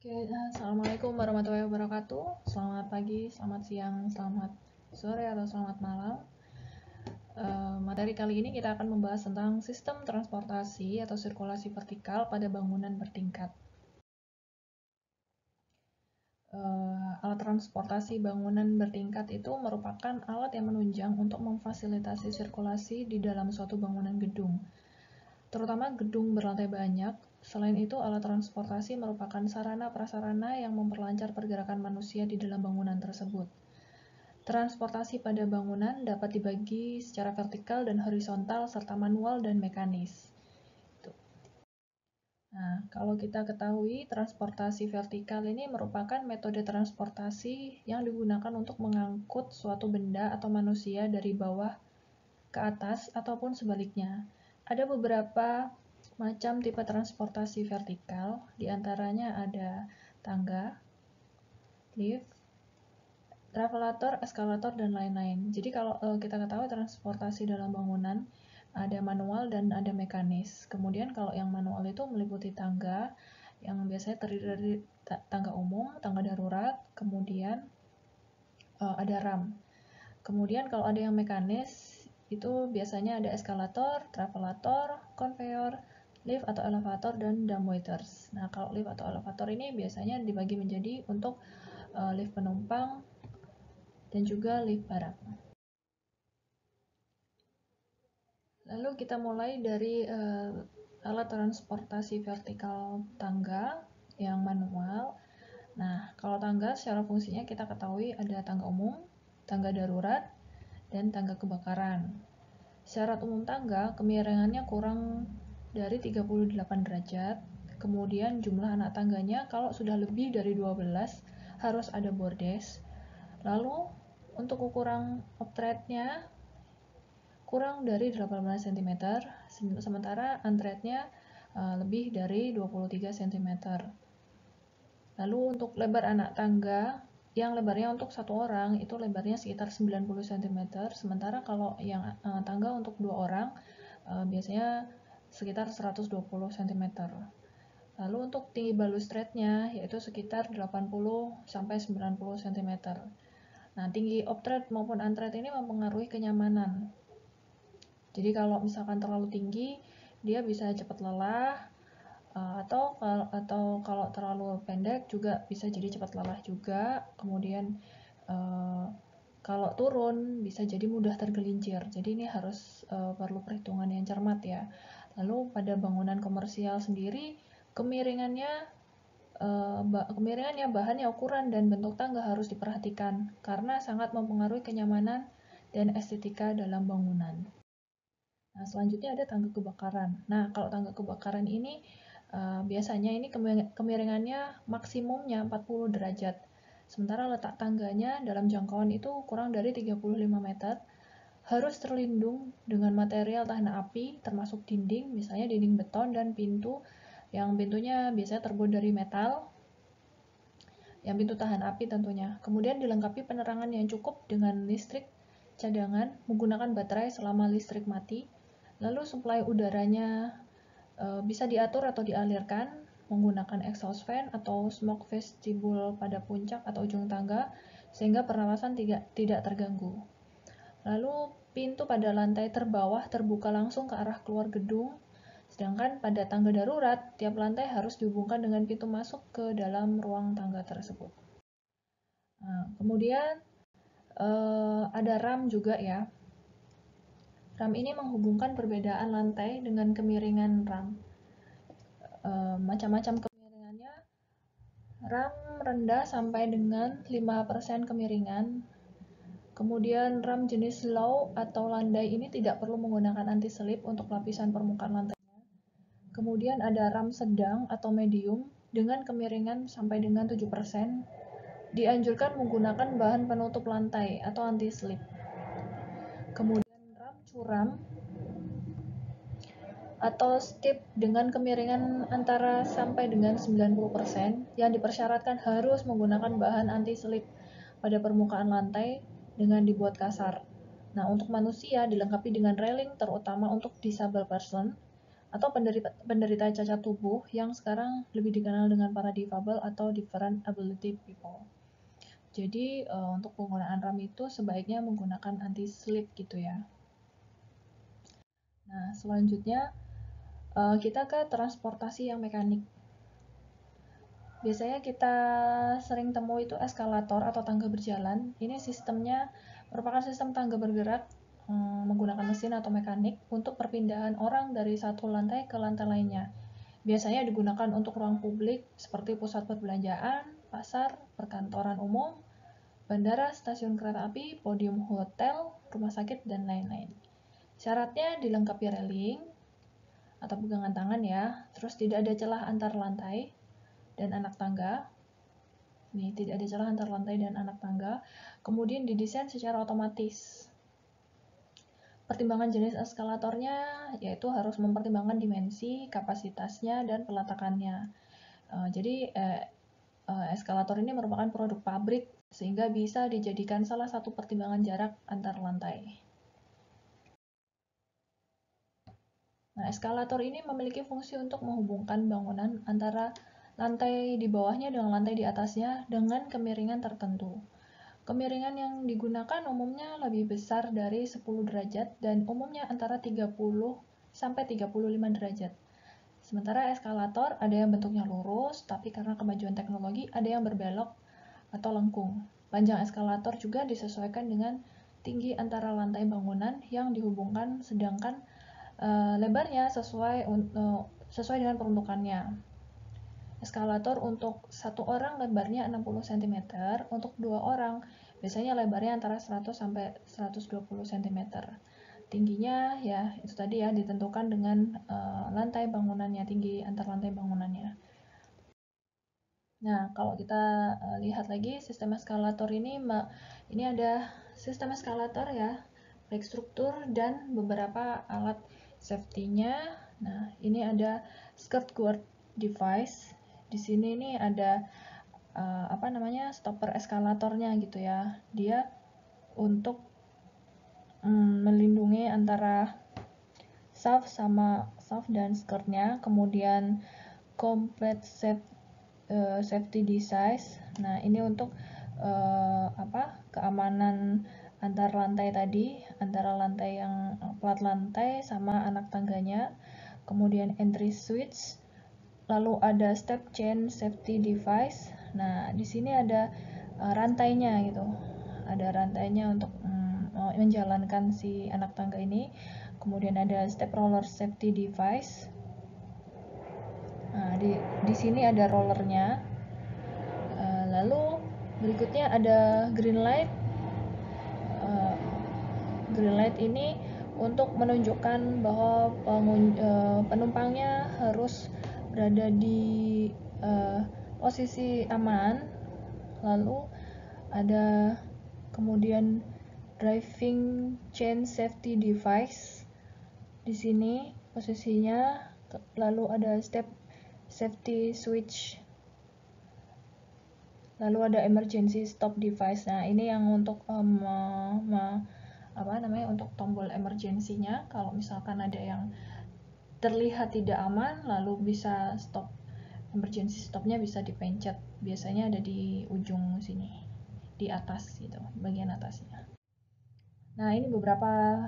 Assalamualaikum warahmatullahi wabarakatuh. Selamat pagi, selamat siang, selamat sore, atau selamat malam. Materi kali ini kita akan membahas tentang sistem transportasi atau sirkulasi vertikal pada bangunan bertingkat. Alat transportasi bangunan bertingkat itu merupakan alat yang menunjang untuk memfasilitasi sirkulasi di dalam suatu bangunan gedung, terutama gedung berlantai banyak. Selain itu, alat transportasi merupakan sarana-prasarana yang memperlancar pergerakan manusia di dalam bangunan tersebut. Transportasi pada bangunan dapat dibagi secara vertikal dan horizontal serta manual dan mekanis. Nah, kalau kita ketahui, transportasi vertikal ini merupakan metode transportasi yang digunakan untuk mengangkut suatu benda atau manusia dari bawah ke atas ataupun sebaliknya. Ada beberapa macam tipe transportasi vertikal, diantaranya ada tangga, lift, travelator, eskalator, dan lain-lain. Jadi kalau kita ketahui transportasi dalam bangunan ada manual dan ada mekanis. Kemudian kalau yang manual itu meliputi tangga yang biasanya terdiri dari tangga umum, tangga darurat, kemudian ada ram. Kemudian kalau ada yang mekanis itu biasanya ada eskalator, travelator, konveyor, lift atau elevator, dan dumbwaiters. Nah, kalau lift atau elevator ini biasanya dibagi menjadi untuk lift penumpang dan juga lift barang. Lalu kita mulai dari alat transportasi vertikal tangga yang manual. Nah, kalau tangga secara fungsinya kita ketahui ada tangga umum, tangga darurat, dan tangga kebakaran. Syarat umum tangga, kemiringannya kurang dari 38 derajat. Kemudian jumlah anak tangganya kalau sudah lebih dari 12 harus ada bordes. Lalu untuk ukuran optretnya kurang dari 18 cm, sementara antretnya lebih dari 23 cm. Lalu untuk lebar anak tangga, yang lebarnya untuk satu orang itu lebarnya sekitar 90 cm, sementara kalau yang tangga untuk dua orang biasanya sekitar 120 cm. Lalu untuk tinggi balustradenya yaitu sekitar 80-90 cm. Nah, tinggi optret maupun antret ini mempengaruhi kenyamanan. Jadi kalau misalkan terlalu tinggi, dia bisa cepat lelah, atau kalau terlalu pendek juga bisa jadi cepat lelah juga. Kemudian kalau turun bisa jadi mudah tergelincir. Jadi ini harus perlu perhitungan yang cermat ya. Lalu pada bangunan komersial sendiri, kemiringannya, bahannya, ukuran, dan bentuk tangga harus diperhatikan karena sangat mempengaruhi kenyamanan dan estetika dalam bangunan. Nah, selanjutnya ada tangga kebakaran. Nah, kalau tangga kebakaran ini biasanya ini kemiringannya maksimumnya 40 derajat. Sementara letak tangganya dalam jangkauan itu kurang dari 35 meter. Harus terlindung dengan material tahan api termasuk dinding, misalnya dinding beton dan pintu yang pintunya biasanya terbuat dari metal. Yang pintu tahan api tentunya. Kemudian dilengkapi penerangan yang cukup dengan listrik cadangan menggunakan baterai selama listrik mati. Lalu suplai udaranya bisa diatur atau dialirkan menggunakan exhaust fan atau smoke vestibule pada puncak atau ujung tangga sehingga pernapasan tidak terganggu. Lalu pintu pada lantai terbawah terbuka langsung ke arah keluar gedung, sedangkan pada tangga darurat tiap lantai harus dihubungkan dengan pintu masuk ke dalam ruang tangga tersebut. Nah, kemudian ada ram juga ya. Ram ini menghubungkan perbedaan lantai dengan kemiringan ram. Macam-macam kemiringannya, ram rendah sampai dengan 5% kemiringan. Kemudian ram jenis low atau landai ini tidak perlu menggunakan anti-slip untuk lapisan permukaan lantainya. Kemudian ada ram sedang atau medium dengan kemiringan sampai dengan 7%. Dianjurkan menggunakan bahan penutup lantai atau anti-slip. Kemudian ram curam atau steep dengan kemiringan antara sampai dengan 90% yang dipersyaratkan harus menggunakan bahan anti-slip pada permukaan lantai dengan dibuat kasar. Nah, untuk manusia dilengkapi dengan railing terutama untuk disabled person. atau penderita cacat tubuh yang sekarang lebih dikenal dengan para difabel atau different ability people. Jadi untuk penggunaan RAM itu sebaiknya menggunakan anti-slip gitu ya. Nah, selanjutnya kita ke transportasi yang mekanik. Biasanya kita sering temui itu eskalator atau tangga berjalan. Ini sistemnya merupakan sistem tangga bergerak menggunakan mesin atau mekanik untuk perpindahan orang dari satu lantai ke lantai lainnya. Biasanya digunakan untuk ruang publik seperti pusat perbelanjaan, pasar, perkantoran umum, bandara, stasiun kereta api, podium hotel, rumah sakit, dan lain-lain. Syaratnya dilengkapi railing atau pegangan tangan ya, terus tidak ada celah antar lantai dan anak tangga. Nih, tidak ada celah antar lantai dan anak tangga. Kemudian didesain secara otomatis. Pertimbangan jenis eskalatornya yaitu harus mempertimbangkan dimensi, kapasitasnya, dan peletakannya. Jadi eskalator ini merupakan produk pabrik sehingga bisa dijadikan salah satu pertimbangan jarak antar lantai. Nah, eskalator ini memiliki fungsi untuk menghubungkan bangunan antara lantai di bawahnya dengan lantai di atasnya dengan kemiringan tertentu. Kemiringan yang digunakan umumnya lebih besar dari 10 derajat dan umumnya antara 30 sampai 35 derajat. Sementara eskalator ada yang bentuknya lurus, tapi karena kemajuan teknologi ada yang berbelok atau lengkung. Panjang eskalator juga disesuaikan dengan tinggi antara lantai bangunan yang dihubungkan, sedangkan lebarnya sesuai dengan peruntukannya. Eskalator untuk satu orang lebarnya 60 cm, untuk dua orang biasanya lebarnya antara 100 sampai 120 cm. Tingginya ya itu tadi ya ditentukan dengan lantai bangunannya, tinggi antar lantai bangunannya. Nah, kalau kita lihat lagi sistem eskalator ini ada sistem eskalator ya, baik struktur dan beberapa alat safety-nya. Nah, ini ada skirt guard device. Di sini nih ada stopper eskalatornya gitu ya. Dia untuk melindungi antara shaft dan skirtnya. Kemudian complete safety device. Nah, ini untuk keamanan antar lantai tadi, antara lantai yang plat lantai sama anak tangganya. Kemudian entry switch, lalu ada step chain safety device. Nah, di sini ada rantainya gitu. Ada rantainya untuk menjalankan si anak tangga ini. Kemudian ada step roller safety device. Nah, di sini ada rollernya. Lalu berikutnya ada green light. Green light ini untuk menunjukkan bahwa penumpangnya harus berada di posisi aman. Lalu ada kemudian driving chain safety device. Di sini posisinya, lalu ada step safety switch, lalu ada emergency stop device. Nah, ini yang untuk untuk tombol emergensinya. Kalau misalkan ada yang terlihat tidak aman, lalu bisa stop, emergency stopnya bisa dipencet. Biasanya ada di ujung sini, di atas gitu, bagian atasnya. Nah, ini beberapa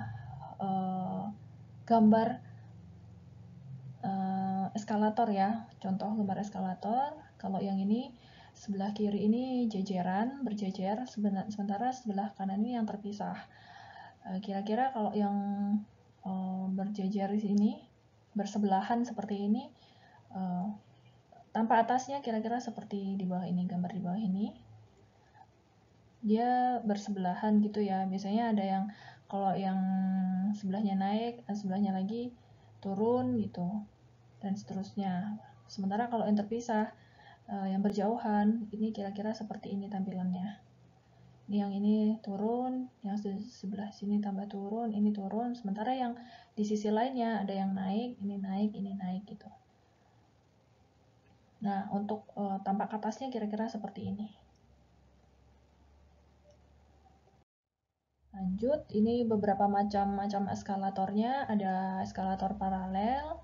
gambar eskalator ya, contoh gambar eskalator. Kalau yang ini sebelah kiri ini jejeran, berjejer, sementara sebelah kanan ini yang terpisah. Kira-kira kalau yang berjejer di sini, bersebelahan seperti ini, tanpa atasnya kira-kira seperti di bawah ini, gambar di bawah ini. Dia bersebelahan gitu ya. Biasanya ada yang kalau yang sebelahnya naik, sebelahnya lagi turun gitu, dan seterusnya. Sementara kalau yang terpisah, yang berjauhan, ini kira-kira seperti ini tampilannya. Yang ini turun, yang sebelah sini tambah turun, ini turun. Sementara yang di sisi lainnya ada yang naik, ini naik gitu. Nah, untuk tampak atasnya kira-kira seperti ini. Lanjut, ini beberapa macam eskalatornya. Ada eskalator paralel,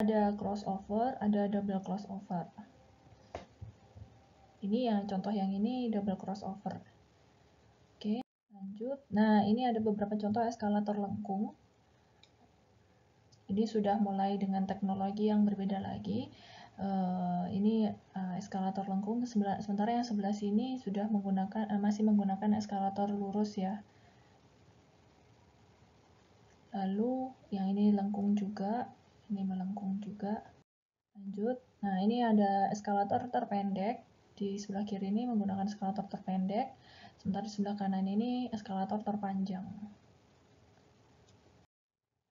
ada crossover, ada double crossover. Ini yang contoh yang ini double crossover. Oke, lanjut. Nah, ini ada beberapa contoh eskalator lengkung. Ini sudah mulai dengan teknologi yang berbeda lagi. Ini eskalator lengkung, sementara yang sebelah sini sudah masih menggunakan eskalator lurus ya. Lalu yang ini lengkung juga, ini melengkung juga. Lanjut. Nah, ini ada eskalator terpendek. Di sebelah kiri ini menggunakan eskalator terpendek, sementara di sebelah kanan ini eskalator terpanjang.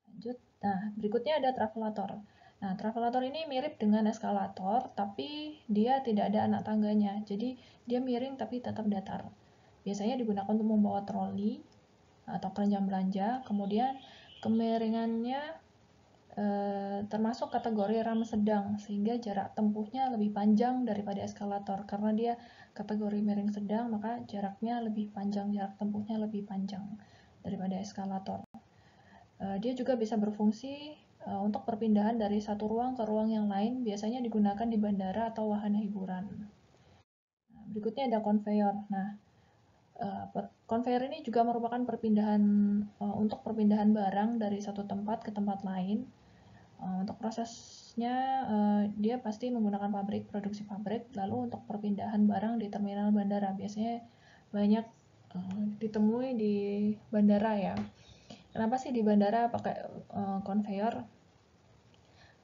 Lanjut. Nah, berikutnya ada travelator. Nah, travelator ini mirip dengan eskalator, tapi dia tidak ada anak tangganya. Jadi, dia miring tapi tetap datar. Biasanya digunakan untuk membawa troli atau keranjang belanja. Kemudian, kemiringannya termasuk kategori ram sedang, sehingga jarak tempuhnya lebih panjang daripada eskalator. Karena dia kategori miring sedang, maka jaraknya lebih panjang, jarak tempuhnya lebih panjang daripada eskalator. Dia juga bisa berfungsi untuk perpindahan dari satu ruang ke ruang yang lain, biasanya digunakan di bandara atau wahana hiburan. Nah, berikutnya ada konveyor. Nah, konveyor ini juga merupakan untuk perpindahan barang dari satu tempat ke tempat lain. Untuk prosesnya, dia pasti menggunakan produksi pabrik. Lalu untuk perpindahan barang di terminal bandara, biasanya banyak ditemui di bandara ya. Kenapa sih di bandara pakai konveyor?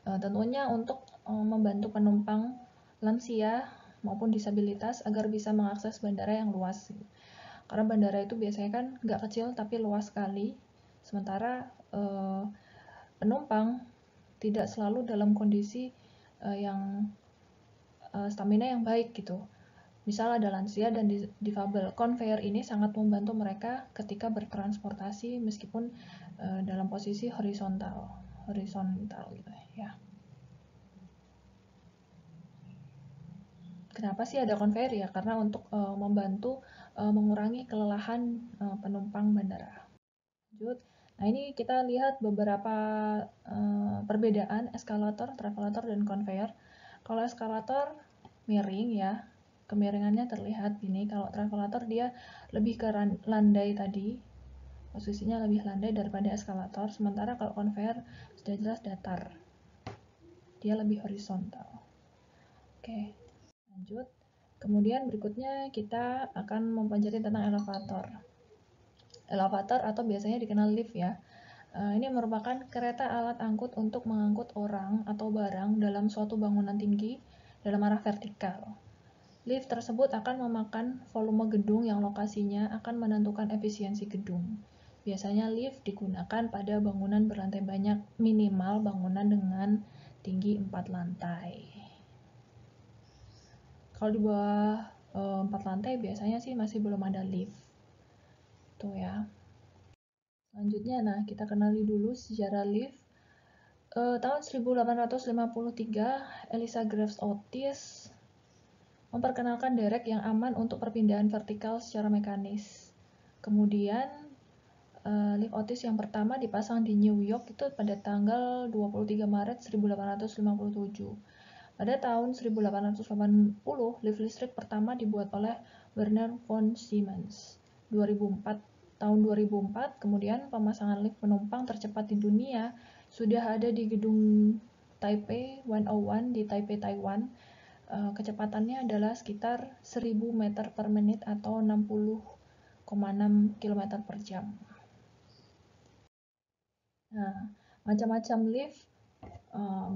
Tentunya untuk membantu penumpang lansia maupun disabilitas agar bisa mengakses bandara yang luas. Karena bandara itu biasanya kan nggak kecil tapi luas sekali. Sementara penumpang tidak selalu dalam kondisi yang stamina yang baik gitu. Misal ada lansia dan difabel, konveyor ini sangat membantu mereka ketika bertransportasi meskipun dalam posisi horizontal gitu ya. Kenapa sih ada konveyor ya? Karena untuk membantu mengurangi kelelahan penumpang bandara. Lanjut. Nah, ini kita lihat beberapa perbedaan eskalator, travelator, dan konveyor. Kalau eskalator miring ya, kemiringannya terlihat ini. Kalau travelator dia lebih ke landai tadi, posisinya lebih landai daripada eskalator. Sementara kalau konveyor sudah jelas datar, dia lebih horizontal. Oke, lanjut. Kemudian berikutnya kita akan mempelajari tentang elevator. Elevator atau biasanya dikenal lift ya. Ini merupakan kereta alat angkut untuk mengangkut orang atau barang dalam suatu bangunan tinggi dalam arah vertikal. Lift tersebut akan memakan volume gedung yang lokasinya akan menentukan efisiensi gedung. Biasanya lift digunakan pada bangunan berlantai banyak, minimal bangunan dengan tinggi 4 lantai. Kalau di bawah 4 lantai biasanya sih masih belum ada lift. Tuh ya. Selanjutnya, nah kita kenali dulu sejarah lift. Tahun 1853, Eliza Graves Otis memperkenalkan derek yang aman untuk perpindahan vertikal secara mekanis. Kemudian, lift Otis yang pertama dipasang di New York itu pada tanggal 23 Maret 1857. Pada tahun 1880, lift listrik pertama dibuat oleh Werner von Siemens. Tahun 2004, kemudian pemasangan lift penumpang tercepat di dunia sudah ada di gedung Taipei 101 di Taipei, Taiwan. Kecepatannya adalah sekitar 1000 meter per menit atau 60,6 km per jam. Nah, macam-macam lift.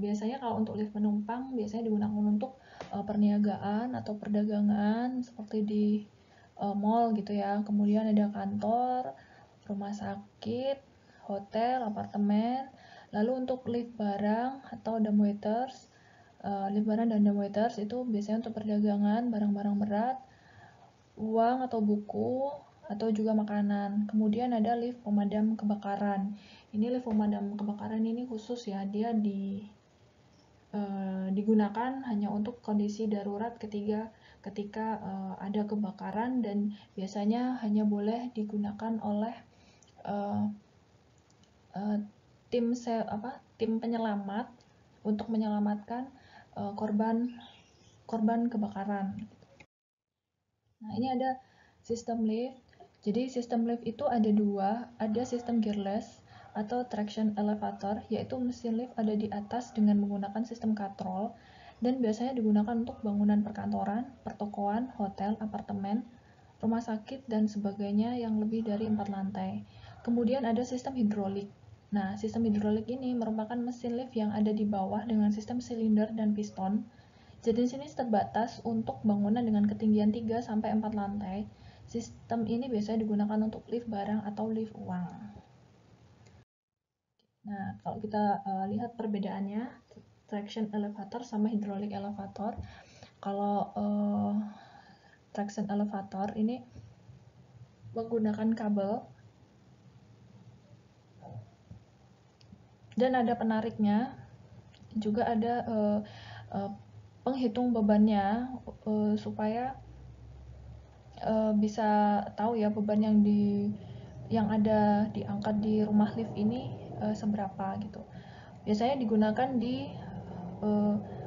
Biasanya kalau untuk lift penumpang biasanya digunakan untuk perniagaan atau perdagangan seperti di mall gitu ya. Kemudian ada kantor, rumah sakit, hotel, apartemen. Lalu untuk lift barang atau dumbwaiters, lift barang dan dumbwaiters itu biasanya untuk perdagangan barang-barang berat, uang atau buku, atau juga makanan. Kemudian ada lift pemadam kebakaran. Ini lift pemadam kebakaran ini khusus ya, dia digunakan hanya untuk kondisi darurat ketika ada kebakaran dan biasanya hanya boleh digunakan oleh tim penyelamat untuk menyelamatkan korban kebakaran. Nah, ini ada sistem lift. Jadi sistem lift itu ada dua, ada sistem gearless atau traction elevator, yaitu mesin lift ada di atas dengan menggunakan sistem katrol, dan biasanya digunakan untuk bangunan perkantoran, pertokoan, hotel, apartemen, rumah sakit, dan sebagainya yang lebih dari 4 lantai. Kemudian ada sistem hidrolik. Nah, sistem hidrolik ini merupakan mesin lift yang ada di bawah dengan sistem silinder dan piston. Jenis ini terbatas untuk bangunan dengan ketinggian 3-4 lantai. Sistem ini biasanya digunakan untuk lift barang atau lift uang. Nah, kalau kita lihat perbedaannya, traction elevator sama hydraulic elevator. Kalau traction elevator ini menggunakan kabel dan ada penariknya, juga ada penghitung bebannya supaya bisa tahu ya beban yang ada diangkat di rumah lift ini seberapa gitu. Biasanya digunakan di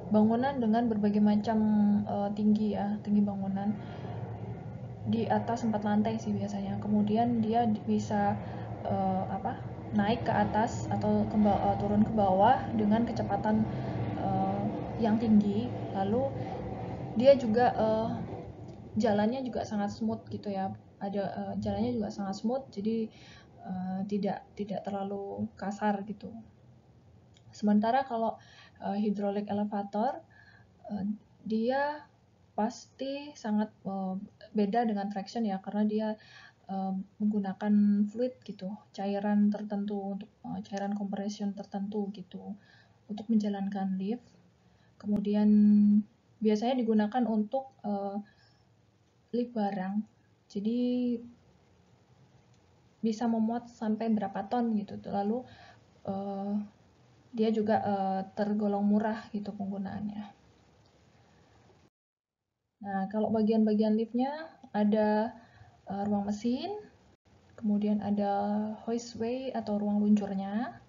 bangunan dengan berbagai macam tinggi ya, tinggi bangunan di atas 4 lantai sih biasanya. Kemudian dia bisa naik ke atas atau turun ke bawah dengan kecepatan yang tinggi. Lalu dia juga jalannya juga sangat smooth gitu ya. Ada jalannya juga sangat smooth, jadi tidak terlalu kasar gitu. Sementara kalau hydraulic elevator dia pasti sangat beda dengan traction ya, karena dia menggunakan fluid gitu, cairan tertentu untuk cairan compression tertentu gitu untuk menjalankan lift. Kemudian biasanya digunakan untuk lift barang, jadi bisa memuat sampai berapa ton gitu. Lalu dia juga tergolong murah gitu penggunaannya. Nah, kalau bagian-bagian liftnya ada ruang mesin, kemudian ada hoistway atau ruang luncurnya,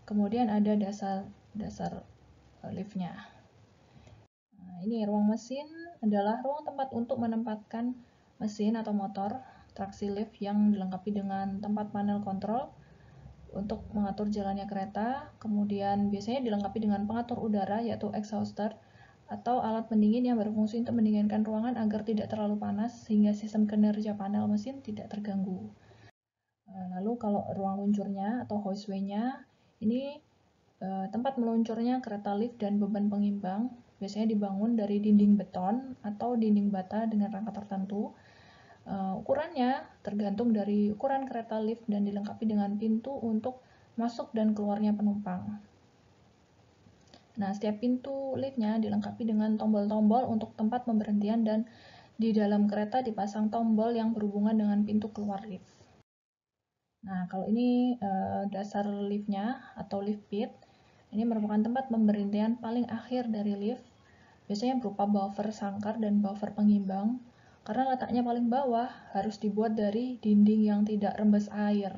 kemudian ada dasar liftnya. Nah, ini ruang mesin adalah ruang tempat untuk menempatkan mesin atau motor traksi lift yang dilengkapi dengan tempat panel kontrol untuk mengatur jalannya kereta. Kemudian biasanya dilengkapi dengan pengatur udara yaitu exhauster atau alat pendingin yang berfungsi untuk mendinginkan ruangan agar tidak terlalu panas sehingga sistem kinerja panel mesin tidak terganggu. Lalu kalau ruang luncurnya atau hoistway-nya, ini tempat meluncurnya kereta lift dan beban pengimbang, biasanya dibangun dari dinding beton atau dinding bata dengan rangka tertentu. Ukurannya tergantung dari ukuran kereta lift dan dilengkapi dengan pintu untuk masuk dan keluarnya penumpang. Nah, setiap pintu liftnya dilengkapi dengan tombol-tombol untuk tempat pemberhentian dan di dalam kereta dipasang tombol yang berhubungan dengan pintu keluar lift. Nah, kalau ini dasar liftnya atau lift pit, ini merupakan tempat pemberhentian paling akhir dari lift, biasanya berupa buffer sangkar dan buffer pengimbang. Karena letaknya paling bawah, harus dibuat dari dinding yang tidak rembes air.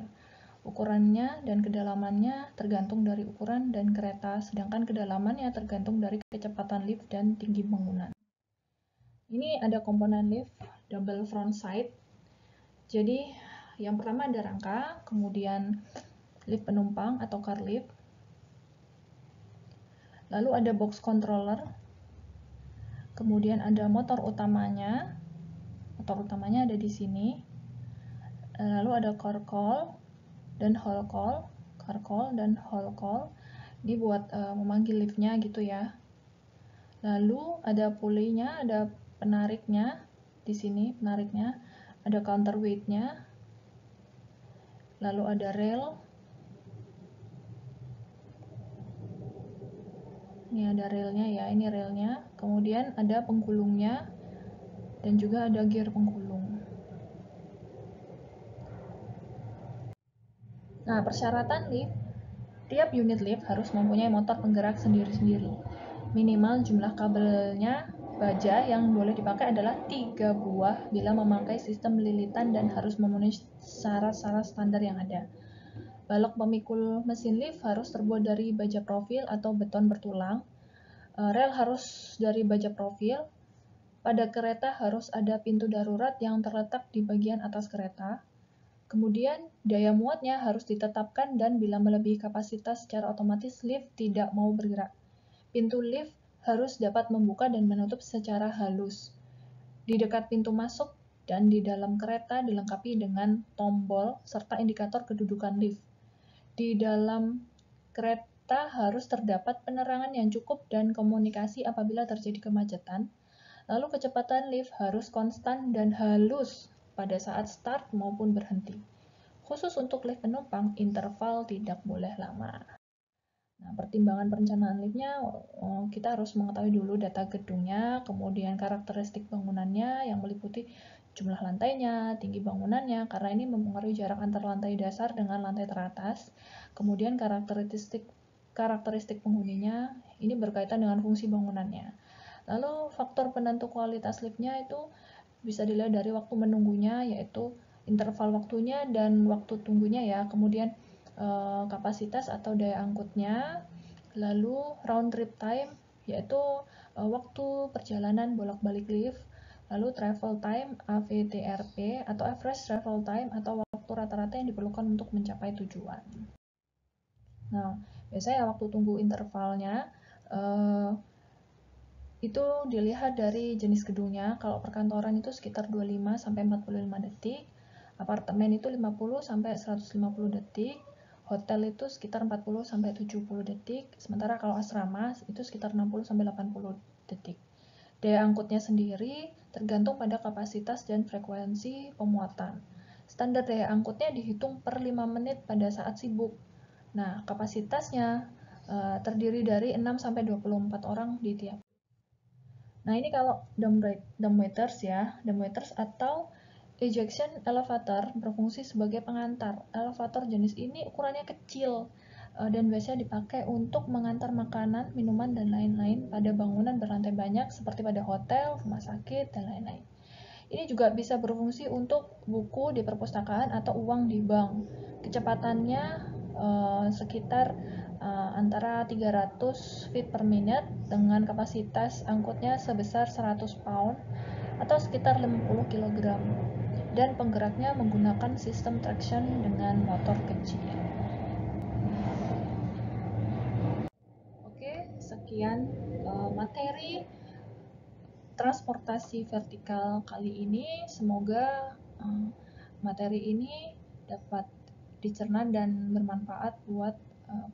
Ukurannya dan kedalamannya tergantung dari ukuran dan kereta, sedangkan kedalamannya tergantung dari kecepatan lift dan tinggi bangunan. Ini ada komponen lift double front side. Jadi yang pertama ada rangka, kemudian lift penumpang atau car lift. Lalu ada box controller. Kemudian ada motor utamanya. Motor utamanya ada di sini. Lalu ada car call dan hall call, car call dan hall call. Ini buat memanggil liftnya gitu ya. Lalu ada pulley-nya, ada penariknya di sini, penariknya, ada counterweight-nya. Lalu ada rail. Ini ada railnya ya, ini railnya. Kemudian ada penggulungnya dan juga ada gear penggulung. Nah, persyaratan lift, tiap unit lift harus mempunyai motor penggerak sendiri-sendiri. Minimal jumlah kabelnya baja yang boleh dipakai adalah 3 buah bila memakai sistem lilitan dan harus memenuhi syarat-syarat standar yang ada. Balok pemikul mesin lift harus terbuat dari baja profil atau beton bertulang. Rel harus dari baja profil. Pada kereta harus ada pintu darurat yang terletak di bagian atas kereta. Kemudian, daya muatnya harus ditetapkan dan bila melebihi kapasitas secara otomatis lift tidak mau bergerak. Pintu lift harus dapat membuka dan menutup secara halus. Di dekat pintu masuk dan di dalam kereta dilengkapi dengan tombol serta indikator kedudukan lift. Di dalam kereta harus terdapat penerangan yang cukup dan komunikasi apabila terjadi kemacetan. Lalu kecepatan lift harus konstan dan halus pada saat start maupun berhenti. Khusus untuk lift penumpang, interval tidak boleh lama. Nah, pertimbangan perencanaan liftnya, kita harus mengetahui dulu data gedungnya, kemudian karakteristik bangunannya yang meliputi jumlah lantainya, tinggi bangunannya, karena ini mempengaruhi jarak antar lantai dasar dengan lantai teratas. Kemudian karakteristik penghuninya, ini berkaitan dengan fungsi bangunannya. Lalu faktor penentu kualitas liftnya itu bisa dilihat dari waktu menunggunya, yaitu interval waktunya dan waktu tunggunya ya. Kemudian kapasitas atau daya angkutnya, lalu round trip time, yaitu waktu perjalanan bolak-balik lift, lalu travel time AVTRP atau average travel time atau waktu rata-rata yang diperlukan untuk mencapai tujuan. Nah, biasanya waktu tunggu intervalnya itu dilihat dari jenis gedungnya. Kalau perkantoran itu sekitar 25 sampai 45 detik, apartemen itu 50 sampai 150 detik, hotel itu sekitar 40 sampai 70 detik, sementara kalau asrama itu sekitar 60 sampai 80 detik. Daya angkutnya sendiri tergantung pada kapasitas dan frekuensi pemuatan. Standar daya angkutnya dihitung per 5 menit pada saat sibuk. Nah, kapasitasnya terdiri dari 6 sampai 24 orang di tiap. Nah, ini kalau dumbwaiters ya, dumbwaiters atau ejection elevator berfungsi sebagai pengantar. Elevator jenis ini ukurannya kecil dan biasanya dipakai untuk mengantar makanan, minuman, dan lain-lain pada bangunan berlantai banyak seperti pada hotel, rumah sakit, dan lain-lain. Ini juga bisa berfungsi untuk buku di perpustakaan atau uang di bank. Kecepatannya sekitar antara 300 feet per minute dengan kapasitas angkutnya sebesar 100 pound atau sekitar 50 kg dan penggeraknya menggunakan sistem traction dengan motor kecil. Oke, sekian materi transportasi vertikal kali ini. Semoga materi ini dapat dicerna dan bermanfaat buat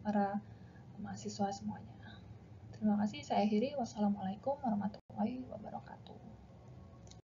para mahasiswa semuanya. Terima kasih, saya akhiri. Wassalamualaikum warahmatullahi wabarakatuh.